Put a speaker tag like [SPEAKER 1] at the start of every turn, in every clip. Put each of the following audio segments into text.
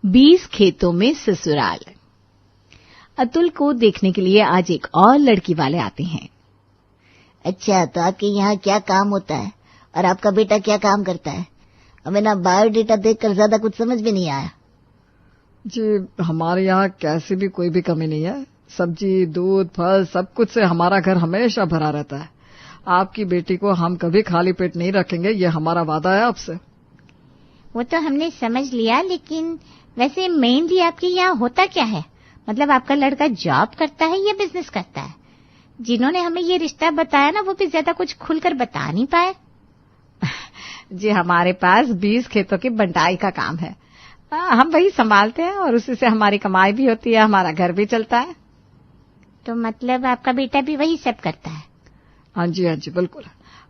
[SPEAKER 1] 20 खेतों में ससुराल। अतुल को देखने के लिए आज एक और लड़की वाले आते हैं।
[SPEAKER 2] अच्छा, तो आपके यहाँ क्या काम होता है और आपका बेटा क्या काम करता है? हमें ना बायोडेटा देखकर ज्यादा कुछ समझ में नहीं आया।
[SPEAKER 3] जी, हमारे यहाँ कैसे भी कोई भी कमी नहीं है। सब्जी, दूध, फल सब कुछ से हमारा घर हमेशा भरा रहता है। आपकी बेटी को हम कभी खाली पेट नहीं रखेंगे, ये हमारा वादा है आपसे।
[SPEAKER 4] वो तो हमने समझ लिया, लेकिन वैसे मेनली आपके यहाँ होता क्या है? मतलब आपका लड़का जॉब करता है या बिजनेस करता है? जिन्होंने हमें ये रिश्ता बताया ना, वो भी ज्यादा कुछ खुलकर बता नहीं पाए।
[SPEAKER 1] जी, हमारे पास 20 खेतों की बंटाई का काम है। हम वही संभालते हैं और उसी से हमारी कमाई भी होती है, हमारा घर भी चलता है।
[SPEAKER 4] तो मतलब आपका बेटा भी वही सब करता है?
[SPEAKER 3] हाँ जी, बिल्कुल।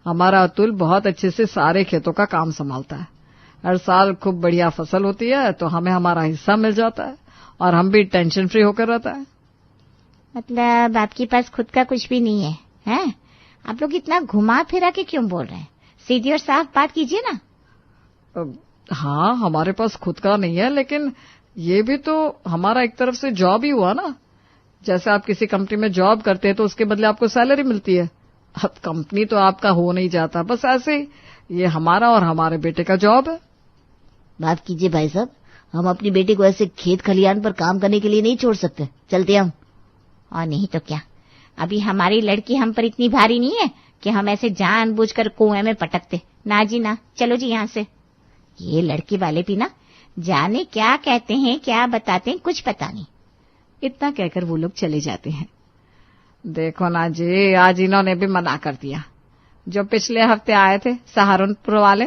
[SPEAKER 3] हमारा अतुल बहुत अच्छे से सारे खेतों का काम संभालता है। हर साल खूब बढ़िया फसल होती है तो हमें हमारा हिस्सा मिल जाता है और हम भी टेंशन फ्री होकर रहता है।
[SPEAKER 4] मतलब आपके पास खुद का कुछ भी नहीं है, हैं? आप लोग इतना घुमा फिरा के क्यों बोल रहे हैं? सीधी और साफ बात कीजिए ना।
[SPEAKER 3] हाँ, हमारे पास खुद का नहीं है, लेकिन ये भी तो हमारा एक तरफ से जॉब ही हुआ ना। जैसे आप किसी कंपनी में जॉब करते हैं तो उसके बदले आपको सैलरी मिलती है। अब कंपनी तो आपका हो नहीं जाता, बस ऐसे ही ये हमारा और हमारे बेटे का जॉब है।
[SPEAKER 2] माफ कीजिए भाई साहब, हम अपनी बेटी को ऐसे खेत खलियान पर काम करने के लिए नहीं छोड़ सकते। चलते हम।
[SPEAKER 4] और नहीं तो क्या, अभी हमारी लड़की हम पर इतनी भारी नहीं है कि हम ऐसे जानबूझकर कुएं में पटकते। ना जी ना, चलो जी यहाँ से। ये लड़की वाले भी ना जाने क्या कहते हैं, क्या बताते हैं, कुछ पता नहीं।
[SPEAKER 1] इतना कहकर वो लोग चले जाते हैं। देखो ना जी, आज इन्होंने भी मना कर दिया। जो पिछले हफ्ते आए थे सहारनपुर वाले।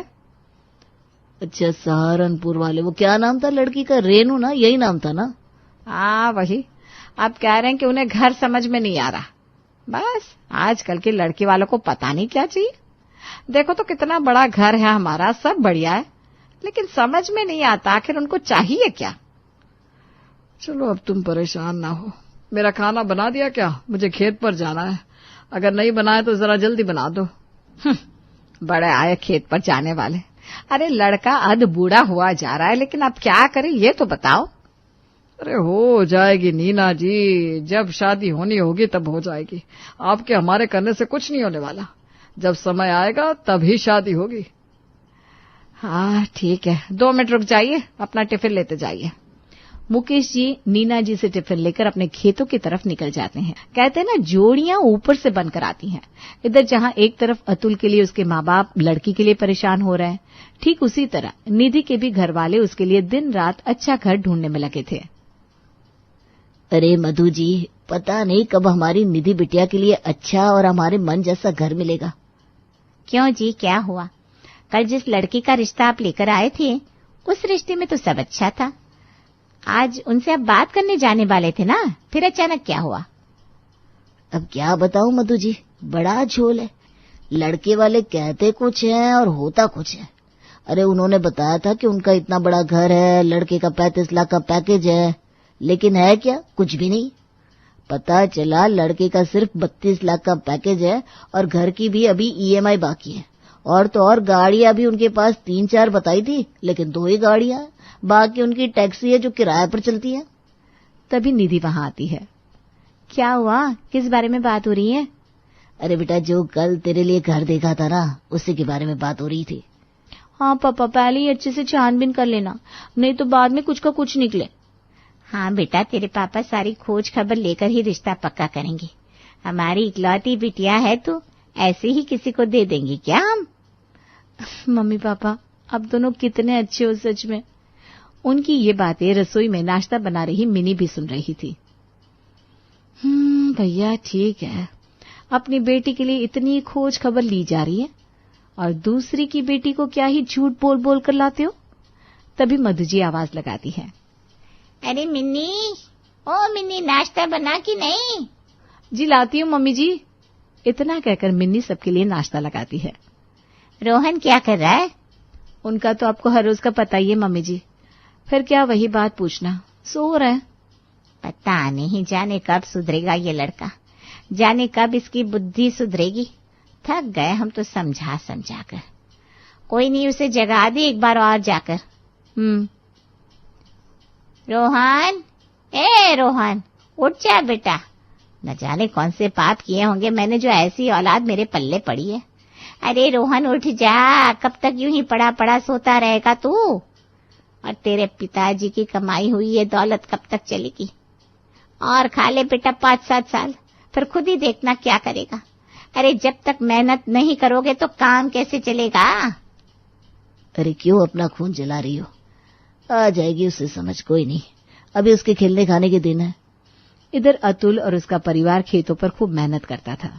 [SPEAKER 2] अच्छा, सहारनपुर वाले, वो क्या नाम था लड़की का? रेनू ना, यही नाम था ना?
[SPEAKER 1] हाँ वही। अब कह रहे हैं कि उन्हें घर समझ में नहीं आ रहा। बस आजकल की लड़की वालों को पता नहीं क्या चाहिए। देखो तो कितना बड़ा घर है हमारा, सब बढ़िया है, लेकिन समझ में नहीं आता आखिर उनको चाहिए क्या।
[SPEAKER 3] चलो अब तुम परेशान ना हो। मेरा खाना बना दिया क्या? मुझे खेत पर जाना है। अगर नहीं बनाया तो जरा जल्दी बना दो।
[SPEAKER 1] बड़े आए खेत पर जाने वाले। अरे लड़का अध बूढ़ा हुआ जा रहा है, लेकिन अब क्या करें ये तो बताओ।
[SPEAKER 3] अरे हो जाएगी नीना जी, जब शादी होनी होगी तब हो जाएगी। आपके हमारे करने से कुछ नहीं होने वाला। जब समय आएगा तभी शादी होगी।
[SPEAKER 1] हाँ ठीक है, 2 मिनट रुक जाइए, अपना टिफिन लेते जाइए। मुकेश जी नीना जी से टिफिन लेकर अपने खेतों की तरफ निकल जाते हैं। कहते हैं ना, जोड़ियां ऊपर से बनकर आती हैं। इधर जहां एक तरफ अतुल के लिए उसके माँ बाप लड़की के लिए परेशान हो रहे हैं, ठीक उसी तरह निधि के भी घर वाले उसके लिए दिन रात अच्छा घर ढूंढने में लगे थे।
[SPEAKER 2] अरे मधु जी, पता नहीं कब हमारी निधि बिटिया के लिए अच्छा और हमारे मन जैसा घर मिलेगा।
[SPEAKER 4] क्यों जी, क्या हुआ? कल जिस लड़की का रिश्ता आप लेकर आए थे, उस रिश्ते में तो सब अच्छा था। आज उनसे आप बात करने जाने वाले थे ना, फिर अचानक क्या हुआ?
[SPEAKER 2] अब क्या बताऊं मधु जी, बड़ा झोल है। लड़के वाले कहते कुछ है और होता कुछ है। अरे उन्होंने बताया था कि उनका इतना बड़ा घर है, लड़के का 35 लाख का पैकेज है, लेकिन है क्या? कुछ भी नहीं। पता चला लड़के का सिर्फ 32 लाख का पैकेज है और घर की भी अभी ईएमआई बाकी है। और तो और गाड़ियां भी उनके पास 3-4 बताई थी, लेकिन 2 ही गाड़ियां हैं। बाकी उनकी टैक्सी है जो किराए पर चलती है।
[SPEAKER 1] तभी निधि वहां आती है। क्या हुआ, किस बारे में बात हो रही है?
[SPEAKER 2] अरे बेटा, जो कल तेरे लिए घर देखा था ना, उसी के बारे में बात हो रही थी।
[SPEAKER 1] हाँ पापा, पहले ही अच्छे से छानबीन कर लेना, नहीं तो बाद में कुछ का कुछ निकले।
[SPEAKER 4] हाँ बेटा, तेरे पापा सारी खोज खबर लेकर ही रिश्ता पक्का करेंगे। हमारी इकलौती बिटिया है तो ऐसे ही किसी को दे देंगे क्या हम?
[SPEAKER 1] मम्मी पापा, अब दोनों कितने अच्छे हो सच में। उनकी ये बातें रसोई में नाश्ता बना रही मिनी भी सुन रही थी। भैया ठीक है, अपनी बेटी के लिए इतनी खोज खबर ली जा रही है और दूसरी की बेटी को क्या ही झूठ बोल बोल कर लाते हो। तभी मधु जी आवाज लगाती है।
[SPEAKER 4] अरे मिन्नी, ओ मिन्नी, नाश्ता बना कि नहीं?
[SPEAKER 1] जी लाती हूँ मम्मी जी। इतना कहकर मिन्नी सबके लिए नाश्ता लगाती है।
[SPEAKER 4] रोहन क्या कर रहा है?
[SPEAKER 1] उनका तो आपको हर रोज का पता ही है मम्मी जी, फिर क्या वही बात पूछना, सो रहे हैं।
[SPEAKER 4] पता नहीं, जाने कब सुधरेगा ये लड़का, जाने कब इसकी बुद्धि सुधरेगी। थक गए हम तो समझा समझा कर। कोई नहीं, उसे जगा दे एक बार और जाकर। रोहन, ए रोहन, उठ जा बेटा। न जाने कौन से पाप किए होंगे मैंने जो ऐसी औलाद मेरे पल्ले पड़ी है। अरे रोहन उठ जा, कब तक यूं ही पड़ा पड़ा सोता रहेगा तू? और तेरे पिताजी की कमाई हुई ये दौलत कब तक चलेगी? और खा ले बेटा 5-7 साल, फिर खुद ही देखना क्या करेगा। अरे जब तक मेहनत नहीं करोगे तो काम कैसे चलेगा?
[SPEAKER 2] अरे क्यों अपना खून जला रही हो? आ जाएगी उसे समझ, कोई नहीं, अभी उसके खेलने खाने के दिन है।
[SPEAKER 1] इधर अतुल और उसका परिवार खेतों पर खूब मेहनत करता था।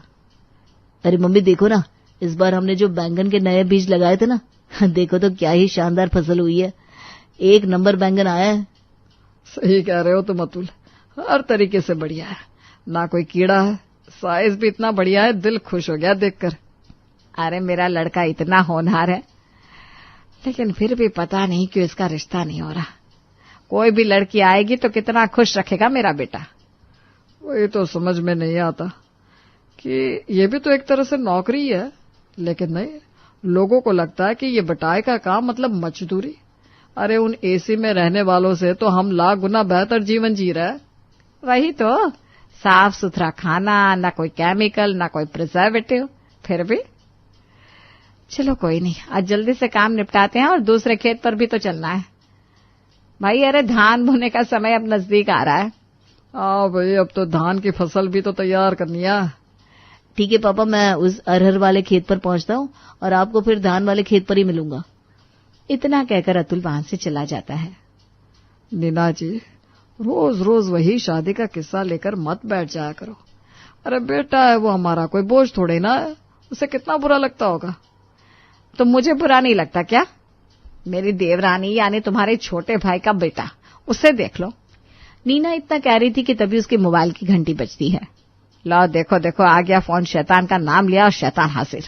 [SPEAKER 2] अरे मम्मी देखो ना, इस बार हमने जो बैंगन के नए बीज लगाए थे ना, देखो तो क्या ही शानदार फसल हुई है। 1 नंबर बैंगन आया है।
[SPEAKER 3] सही कह रहे हो तुम अतुल, हर तरीके से बढ़िया है, ना कोई कीड़ा है, साइज भी इतना बढ़िया है, दिल खुश हो गया देखकर।
[SPEAKER 1] अरे मेरा लड़का इतना होनहार है, लेकिन फिर भी पता नहीं क्यों इसका रिश्ता नहीं हो रहा। कोई भी लड़की आएगी तो कितना खुश रखेगा मेरा बेटा।
[SPEAKER 3] वही तो समझ में नहीं आता कि ये भी तो एक तरह से नौकरी है, लेकिन नहीं, लोगों को लगता है कि ये बटाई का काम मतलब मजदूरी। अरे उन एसी में रहने वालों से तो हम लाख गुना बेहतर जीवन जी रहे हैं।
[SPEAKER 1] वही तो, साफ सुथरा खाना, ना कोई केमिकल, ना कोई प्रिजर्वेटिव। फिर भी चलो कोई नहीं, आज जल्दी से काम निपटाते हैं और दूसरे खेत पर भी तो चलना है भाई। अरे धान बोने का समय अब नजदीक आ रहा है।
[SPEAKER 3] हाँ भाई, अब तो धान की फसल भी तो तैयार करनी है।
[SPEAKER 2] ठीक है पापा, मैं उस अरहर वाले खेत पर पहुंचता हूँ और आपको फिर धान वाले खेत पर ही मिलूंगा।
[SPEAKER 1] इतना कहकर अतुल वहां से चला जाता है।
[SPEAKER 3] नीना जी, रोज रोज वही शादी का किस्सा लेकर मत बैठ जाया करो। अरे बेटा है वो हमारा, कोई बोझ थोड़े ना है, उसे कितना बुरा लगता होगा।
[SPEAKER 1] तो मुझे बुरा नहीं लगता क्या? मेरी देवरानी यानी तुम्हारे छोटे भाई का बेटा, उसे देख लो। नीना इतना कह रही थी कि तभी उसके मोबाइल की घंटी बजती है। लो देखो देखो, आ गया फोन। शैतान का नाम लिया और शैतान हासिल।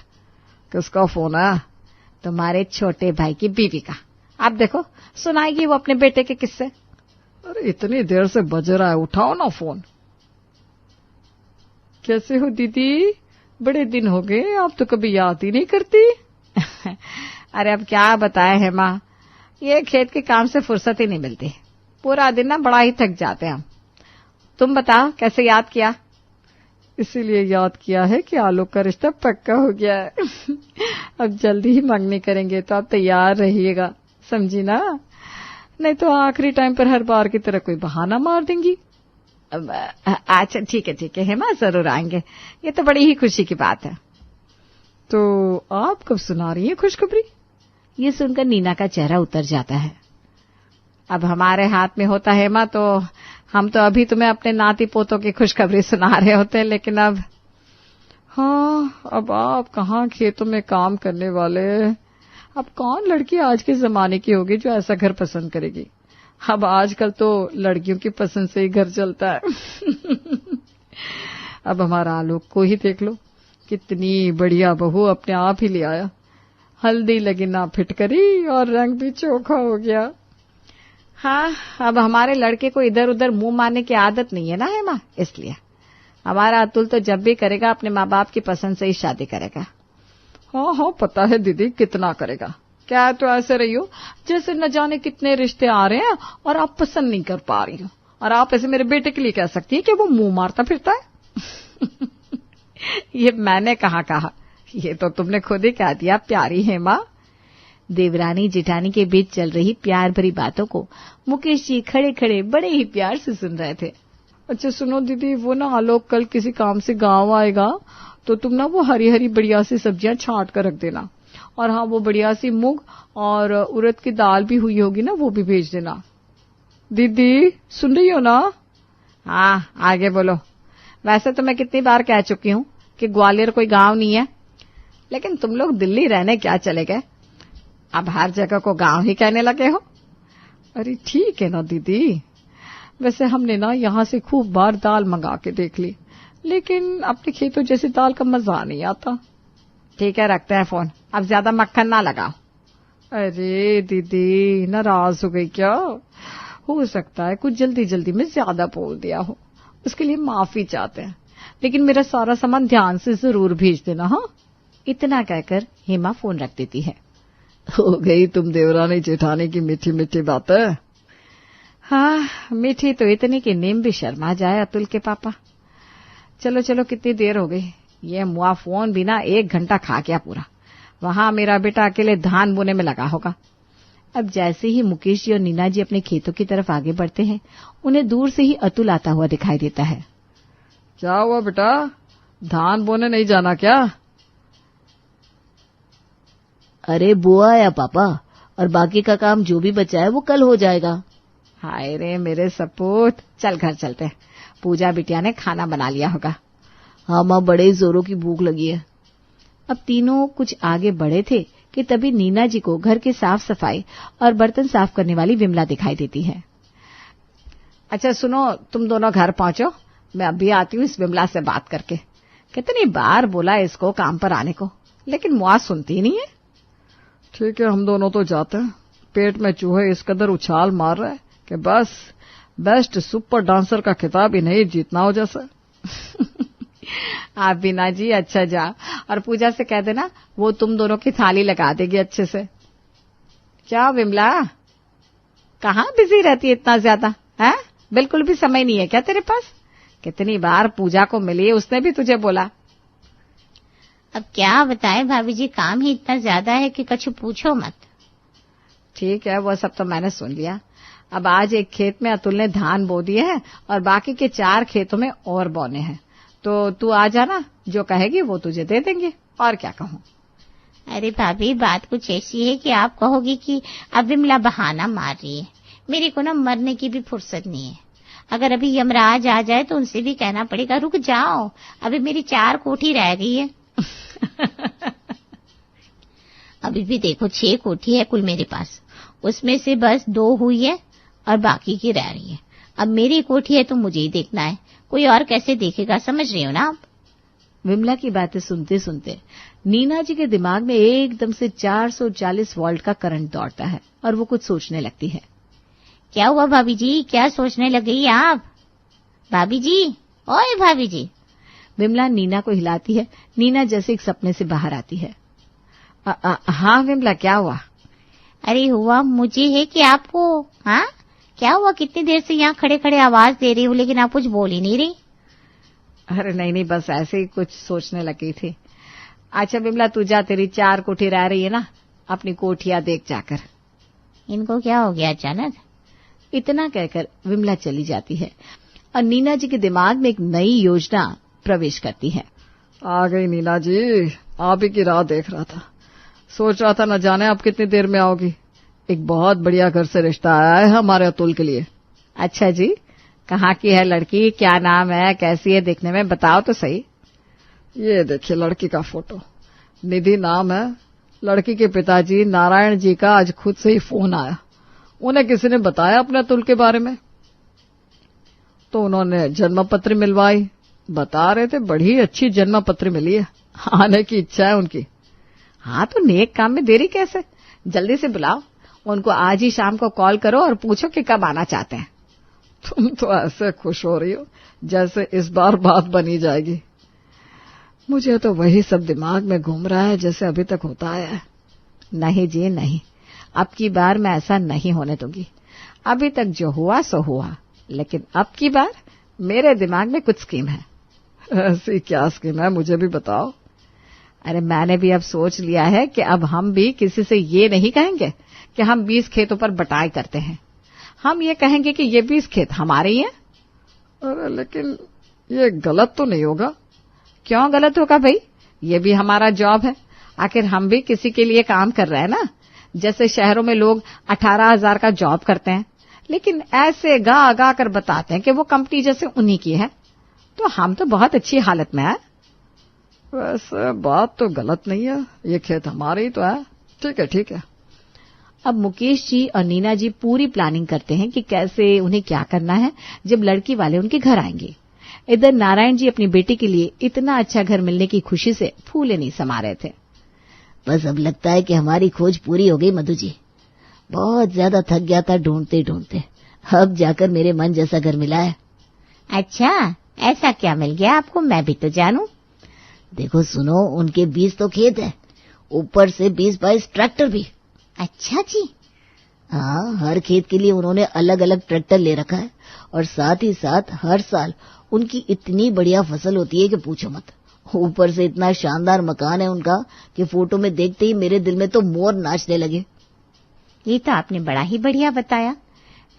[SPEAKER 3] किसका फोन है?
[SPEAKER 1] तुम्हारे छोटे भाई की बीवी का। आप देखो, सुनाएगी वो अपने बेटे के किस्से।
[SPEAKER 3] अरे इतनी देर से बज रहा है, उठाओ ना फोन। कैसे हो दीदी, बड़े दिन हो गए, आप तो कभी याद ही नहीं करती।
[SPEAKER 1] अरे अब क्या बताए हेमा, ये खेत के काम से फुर्सत ही नहीं मिलती। पूरा दिन ना बड़ा ही थक जाते हैं हम। तुम बताओ कैसे याद किया?
[SPEAKER 3] इसीलिए याद किया है कि आलोक का रिश्ता पक्का हो गया है। अब जल्दी ही मंगनी करेंगे, तो आप तैयार रहिएगा, समझी ना? नहीं तो आखिरी टाइम पर हर बार की तरह कोई बहाना मार देंगी।
[SPEAKER 1] अच्छा ठीक है हेमा, जरूर आएंगे। ये तो बड़ी ही खुशी की बात है।
[SPEAKER 3] तो आप कब सुना रही हैं खुशखबरी?
[SPEAKER 1] ये सुनकर नीना का चेहरा उतर जाता है। अब हमारे हाथ में होता है हेमा, तो हम तो अभी तुम्हें अपने नाती पोतों की खुशखबरी सुना रहे होते, लेकिन अब
[SPEAKER 3] हाँ, अब आप कहाँ खेतों में काम करने वाले। अब कौन लड़की आज के जमाने की होगी जो ऐसा घर पसंद करेगी? अब आजकल तो लड़कियों की पसंद से ही घर चलता है। अब हमारा आलोक को ही देख लो, कितनी बढ़िया बहू अपने आप ही ले आया। हल्दी लगी ना फिटकरी और रंग भी चोखा हो गया।
[SPEAKER 1] हाँ, अब हमारे लड़के को इधर उधर मुंह मारने की आदत नहीं है ना हेमा, इसलिए हमारा अतुल तो जब भी करेगा अपने माँ बाप की पसंद से ही शादी करेगा।
[SPEAKER 3] हाँ, पता है दीदी, कितना करेगा। क्या तो ऐसे रही हो जैसे न जाने कितने रिश्ते आ रहे हैं और आप पसंद नहीं कर पा रही हो, और आप ऐसे मेरे बेटे के लिए कह सकती हैं कि वो मुंह मारता फिरता है।
[SPEAKER 1] ये मैंने कहाँ कहा, ये तो तुमने खुद ही कह दिया प्यारी हेमा। देवरानी जिठानी के बीच चल रही प्यार भरी बातों को मुकेश जी खड़े खड़े बड़े ही प्यार से सुन रहे थे।
[SPEAKER 3] अच्छा सुनो दीदी, वो ना आलोक कल किसी काम से गांव आएगा, तो तुम ना वो हरी हरी बढ़िया सी सब्जियां छांट कर रख देना, और हाँ वो बढ़िया सी मूंग और उड़द की दाल भी हुई होगी ना, वो भी भेज देना। दीदी सुन रही हो ना?
[SPEAKER 1] हाँ आगे बोलो। वैसे तो मैं कितनी बार कह चुकी हूँ कि ग्वालियर कोई गांव नहीं है, लेकिन तुम लोग दिल्ली रहने क्या चले गए, अब हर जगह को गांव ही कहने लगे हो।
[SPEAKER 3] अरे ठीक है ना दीदी, वैसे हमने ना यहाँ से खूब बार दाल मंगा के देख ली, लेकिन अपने खेतों जैसी दाल का मजा नहीं आता।
[SPEAKER 1] ठीक है, रखते हैं फोन, अब ज्यादा मक्खन ना लगाओ।
[SPEAKER 3] अरे दीदी, नाराज हो गई क्या? हो सकता है कुछ जल्दी जल्दी में ज्यादा बोल दिया हो, उसके लिए माफी चाहते हैं, लेकिन मेरा सारा सामान ध्यान से जरूर भेज देना। हाँ,
[SPEAKER 1] इतना कहकर हेमा फोन रख देती है।
[SPEAKER 3] हो गई तुम देवरानी जेठानी की मीठी मीठी बातें।
[SPEAKER 1] हाँ, मीठी तो इतनी कि नीम भी शर्मा जाए अतुल के पापा। चलो चलो, कितनी देर हो गई। ये मुआ फोन भी ना 1 घंटा खा गया पूरा। वहां मेरा बेटा अकेले धान बोने में लगा होगा। अब जैसे ही मुकेश जी और नीना जी अपने खेतों की तरफ आगे बढ़ते हैं, उन्हें दूर से ही अतुल आता हुआ दिखाई देता है।
[SPEAKER 3] क्या हुआ बेटा, धान बोने नहीं जाना क्या?
[SPEAKER 2] अरे बुआ या पापा, और बाकी का काम जो भी बचा है वो कल हो जाएगा।
[SPEAKER 1] हाय रे मेरे सपूत, चल घर चलते हैं। पूजा बिटिया ने खाना बना लिया होगा।
[SPEAKER 2] हाँ माँ, बड़े जोरों की भूख लगी है।
[SPEAKER 1] अब तीनों कुछ आगे बढ़े थे कि तभी नीना जी को घर की साफ सफाई और बर्तन साफ करने वाली विमला दिखाई देती है। अच्छा सुनो, तुम दोनों घर पहुंचो, मैं अभी आती हूँ इस विमला से बात करके। कितनी बार बोला इसको काम पर आने को, लेकिन मुआ सुनती नहीं है।
[SPEAKER 3] ठीक है, हम दोनों तो जाते हैं। पेट में चूहे इस कदर उछाल मार रहे कि बस बेस्ट सुपर डांसर का खिताब ही नहीं जीतना हो जैसा।
[SPEAKER 1] आप बीना जी अच्छा जा, और पूजा से कह देना वो तुम दोनों की थाली लगा देगी अच्छे से। क्या विमला, कहाँ बिजी रहती है इतना ज्यादा? है बिल्कुल भी समय नहीं है क्या तेरे पास? कितनी बार पूजा को मिली, उसने भी तुझे बोला।
[SPEAKER 4] अब क्या बताए भाभी जी, काम ही इतना ज्यादा है कि कछु पूछो मत।
[SPEAKER 1] ठीक है, वो सब तो मैंने सुन लिया। अब आज एक खेत में अतुल ने धान बो दिए हैं और बाकी के 4 खेतों में और बोने हैं, तो तू आ जाना, जो कहेगी वो तुझे दे देंगे। और क्या कहूँ?
[SPEAKER 4] अरे भाभी, बात कुछ ऐसी है कि आप कहोगी कि अब विमला बहाना मार रही है। मेरे को ना मरने की भी फुर्सत नहीं है। अगर अभी यमराज आ जाए तो उनसे भी कहना पड़ेगा रुक जाओ, अभी मेरी 4 कोठी रह गई है। अभी भी देखो 6 कोठी है कुल मेरे पास, उसमें से बस 2 हुई है और बाकी की रह रही है। अब मेरी कोठी है तो मुझे ही देखना है, कोई और कैसे देखेगा, समझ रही हो ना आप?
[SPEAKER 1] विमला की बातें सुनते सुनते नीना जी के दिमाग में एकदम से 440 वोल्ट का करंट दौड़ता है और वो कुछ सोचने लगती है।
[SPEAKER 4] क्या हुआ भाभी जी, क्या सोचने लग गई आप? भाभी जी, ओए भाभी जी।
[SPEAKER 1] विमला नीना को हिलाती है। नीना जैसे एक सपने से बाहर आती है। हाँ विमला, क्या हुआ?
[SPEAKER 4] अरे हुआ मुझे है कि आपको, हाँ क्या हुआ, कितनी देर से यहाँ खड़े खड़े आवाज दे रही हूँ लेकिन आप कुछ बोल ही नहीं रही।
[SPEAKER 1] अरे नहीं, बस ऐसे ही कुछ सोचने लगी थी। अच्छा विमला, तू जा, तेरी 4 कोठी रह रही है ना, अपनी कोठियां देख जाकर।
[SPEAKER 4] इनको क्या हो गया अचानक?
[SPEAKER 1] इतना कहकर विमला चली जाती है और नीना जी के दिमाग में एक नई योजना प्रवेश करती है।
[SPEAKER 3] आ गई नीना जी, आप ही की राह देख रहा था। सोच रहा था न जाने आप कितनी देर में आओगी। एक बहुत बढ़िया घर से रिश्ता आया है हमारे अतुल के लिए।
[SPEAKER 1] अच्छा जी, कहाँ की है लड़की, क्या नाम है, कैसी है देखने में, बताओ तो सही।
[SPEAKER 3] ये देखिए लड़की का फोटो, निधि नाम है। लड़की के पिताजी नारायण जी का आज खुद से ही फोन आया। उन्हें किसी ने बताया अपने अतुल के बारे में, तो उन्होंने जन्म पत्र मिलवाई। बता रहे थे बड़ी अच्छी जन्म पत्र मिली है, आने की इच्छा है उनकी।
[SPEAKER 1] हाँ तो नेक काम में देरी कैसे, जल्दी से बुलाओ उनको। आज ही शाम को कॉल करो और पूछो कि कब आना चाहते हैं।
[SPEAKER 3] तुम तो ऐसे खुश हो रही हो जैसे इस बार बात बनी जाएगी। मुझे तो वही सब दिमाग में घूम रहा है जैसे अभी तक होता आया है।
[SPEAKER 1] नहीं जी नहीं, अब की बार मैं ऐसा नहीं होने दूंगी। अभी तक जो हुआ सो हुआ, लेकिन अब की बार मेरे दिमाग में कुछ स्कीम है।
[SPEAKER 3] ऐसी क्या स्कीम है, मुझे भी बताओ।
[SPEAKER 1] अरे मैंने भी अब सोच लिया है कि अब हम भी किसी से ये नहीं कहेंगे कि हम 20 खेतों पर बटाई करते हैं। हम ये कहेंगे कि ये 20 खेत हमारे ही हैं।
[SPEAKER 3] अरे लेकिन ये गलत तो नहीं होगा?
[SPEAKER 1] क्यों गलत होगा भाई, ये भी हमारा जॉब है। आखिर हम भी किसी के लिए काम कर रहे हैं ना। जैसे शहरों में लोग 18,000 का जॉब करते हैं, लेकिन ऐसे गा गा कर बताते हैं कि वो कंपनी जैसे उन्हीं की है, तो हम तो बहुत अच्छी हालत में हैं।
[SPEAKER 3] वैसे बात तो गलत नहीं है, ये खेत हमारे ही तो है। ठीक है।
[SPEAKER 1] अब मुकेश जी और नीना जी पूरी प्लानिंग करते हैं कि कैसे उन्हें क्या करना है जब लड़की वाले उनके घर आएंगे। इधर नारायण जी अपनी बेटी के लिए इतना अच्छा घर मिलने की खुशी से फूले नहीं समा रहे थे।
[SPEAKER 2] बस अब लगता है कि हमारी खोज पूरी हो गई मधु जी। बहुत ज्यादा थक गया था ढूंढते ढूंढते, अब जाकर मेरे मन जैसा घर मिला है।
[SPEAKER 4] अच्छा, ऐसा क्या मिल गया आपको, मैं भी तो जानूं।
[SPEAKER 2] देखो सुनो, उनके 20 तो खेत है, ऊपर से 20-22 ट्रैक्टर भी।
[SPEAKER 4] अच्छा जी,
[SPEAKER 2] हाँ, हर खेत के लिए उन्होंने अलग अलग ट्रैक्टर ले रखा है और साथ ही साथ हर साल उनकी इतनी बढ़िया फसल होती है कि पूछो मत। ऊपर से इतना शानदार मकान है उनका कि फोटो में देखते ही मेरे दिल में तो मोर नाचने लगे।
[SPEAKER 4] ये तो आपने बड़ा ही बढ़िया बताया।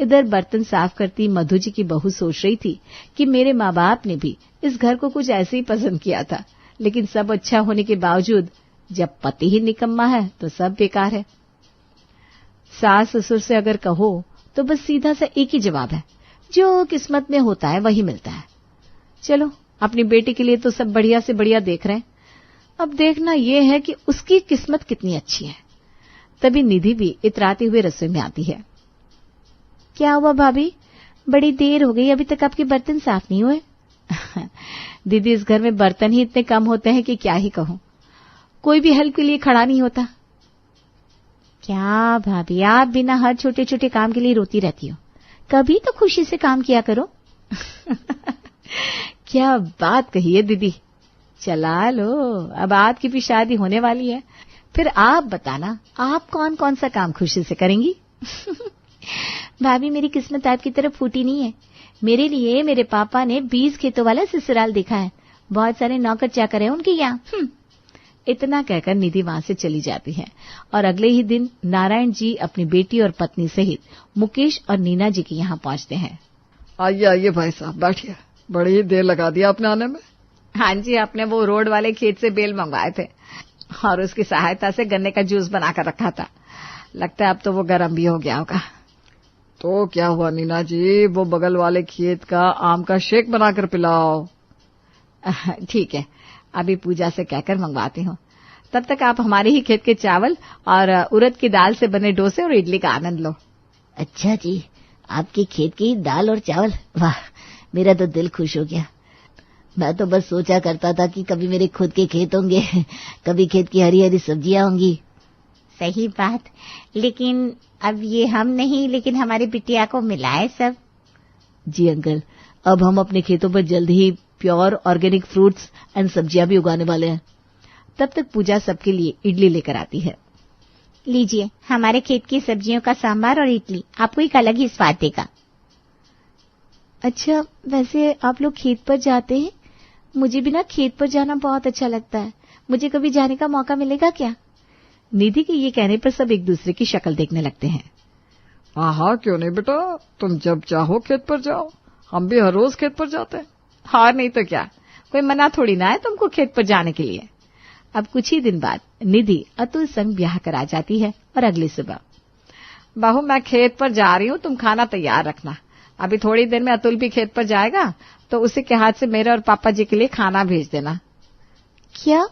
[SPEAKER 1] इधर बर्तन साफ करती मधु जी की बहू सोच रही थी कि मेरे माँ बाप ने भी इस घर को कुछ ऐसे ही पसंद किया था, लेकिन सब अच्छा होने के बावजूद जब पति ही निकम्मा है तो सब बेकार है। सास ससुर से अगर कहो तो बस सीधा सा एक ही जवाब है, जो किस्मत में होता है वही मिलता है। चलो, अपनी बेटी के लिए तो सब बढ़िया से बढ़िया देख रहे हैं, अब देखना यह है कि उसकी किस्मत कितनी अच्छी है। तभी निधि भी इतराते हुए रसोई में आती है।
[SPEAKER 4] क्या हुआ भाभी, बड़ी देर हो गई, अभी तक आपके बर्तन साफ नहीं हुए?
[SPEAKER 1] दीदी, इस घर में बर्तन ही इतने कम होते हैं कि क्या ही कहूं, कोई भी हेल्प के लिए खड़ा नहीं होता।
[SPEAKER 4] क्या भाभी, आप बिना हर छोटे छोटे काम के लिए रोती रहती हो, कभी तो खुशी से काम किया करो।
[SPEAKER 1] क्या बात कही है दीदी, चला लो, अब आपकी भी शादी होने वाली है, फिर आप बताना आप कौन कौन सा काम खुशी से करेंगी।
[SPEAKER 4] भाभी, मेरी किस्मत आपकी तरफ फूटी नहीं है। मेरे लिए मेरे पापा ने 20 खेतों वाला ससुराल देखा है, बहुत सारे नौकर चाकर हैं उनके यहाँ।
[SPEAKER 1] इतना कहकर निधि वहां से चली जाती है और अगले ही दिन नारायण जी अपनी बेटी और पत्नी सहित मुकेश और नीना जी के यहाँ पहुंचते हैं।
[SPEAKER 3] आइए आइए भाई साहब, बैठिए, बड़ी ही देर लगा दिया आपने आने में।
[SPEAKER 1] हाँ जी, आपने वो रोड वाले खेत से बेल मंगवाए थे और उसकी सहायता से गन्ने का जूस बनाकर रखा था, लगता है अब तो वो गर्म भी हो गया होगा।
[SPEAKER 3] तो क्या हुआ नीना जी, वो बगल वाले खेत का आम का शेक बनाकर पिलाओ।
[SPEAKER 1] ठीक है, अभी पूजा से कहकर मंगवाती हूँ, तब तक आप हमारे ही खेत के चावल और उड़द की दाल से बने डोसे और इडली का आनंद लो।
[SPEAKER 2] अच्छा जी, आपके खेत की दाल और चावल, वाह, मेरा तो दिल खुश हो गया। मैं तो बस सोचा करता था कि कभी मेरे खुद के खेत होंगे, कभी खेत की हरी हरी सब्जियां होंगी।
[SPEAKER 4] सही बात, लेकिन अब ये हम नहीं, लेकिन हमारी बिटिया को मिला है सब।
[SPEAKER 2] जी अंकल, अब हम अपने खेतों पर जल्द ही प्योर ऑर्गेनिक फ्रूट्स एंड सब्जियां भी उगाने वाले हैं।
[SPEAKER 1] तब तक पूजा सबके लिए इडली लेकर आती है।
[SPEAKER 4] लीजिए, हमारे खेत की सब्जियों का सांबार और इडली आपको एक अलग ही स्वाद देगा।
[SPEAKER 1] अच्छा, वैसे आप लोग खेत पर जाते हैं? मुझे भी ना खेत पर जाना बहुत अच्छा लगता है, मुझे कभी जाने का मौका मिलेगा क्या? निधि के ये कहने पर सब एक दूसरे की शक्ल देखने लगते हैं।
[SPEAKER 3] हाँ, क्यों नहीं बेटा, तुम जब चाहो खेत पर जाओ, हम भी हर रोज खेत पर जाते हैं।
[SPEAKER 1] हाँ, नहीं तो क्या, कोई मना थोड़ी ना है तुमको खेत पर जाने के लिए। अब कुछ ही दिन बाद निधि अतुल संग ब्याह करा जाती है और अगली सुबह, बहू मैं खेत पर जा रही हूँ, तुम खाना तैयार रखना, अभी थोड़ी देर में अतुल भी खेत पर जाएगा तो उसी के हाथ से मेरे और पापा जी के लिए खाना भेज देना।
[SPEAKER 4] क्या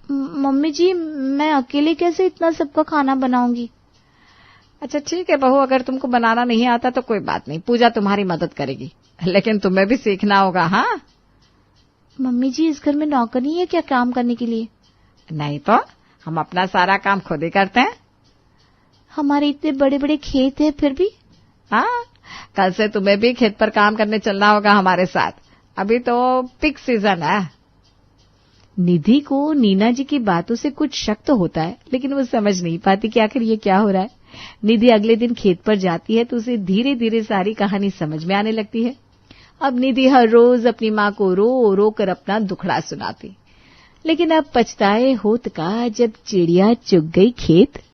[SPEAKER 4] मम्मी जी, मैं अकेले कैसे इतना सबका खाना बनाऊंगी?
[SPEAKER 1] अच्छा ठीक है बहू, अगर तुमको बनाना नहीं आता तो कोई बात नहीं, पूजा तुम्हारी मदद करेगी, लेकिन तुम्हें भी सीखना होगा। हाँ
[SPEAKER 4] मम्मी जी, इस घर में नौकर नहीं है क्या काम करने के लिए?
[SPEAKER 1] नहीं तो हम अपना सारा काम खुद ही करते हैं।
[SPEAKER 4] हमारे इतने बड़े बड़े खेत हैं फिर भी।
[SPEAKER 1] हाँ, कल से तुम्हें भी खेत पर काम करने चलना होगा हमारे साथ, अभी तो पिक सीजन है। निधि को नीना जी की बातों से कुछ शक तो होता है, लेकिन वो समझ नहीं पाती कि आखिर ये क्या हो रहा है। निधि अगले दिन खेत पर जाती है तो उसे धीरे धीरे सारी कहानी समझ में आने लगती है। अब निधि हर रोज अपनी माँ को रो रो कर अपना दुखड़ा सुनाती, लेकिन अब पछताए होत का जब चिड़िया चुग गई खेत।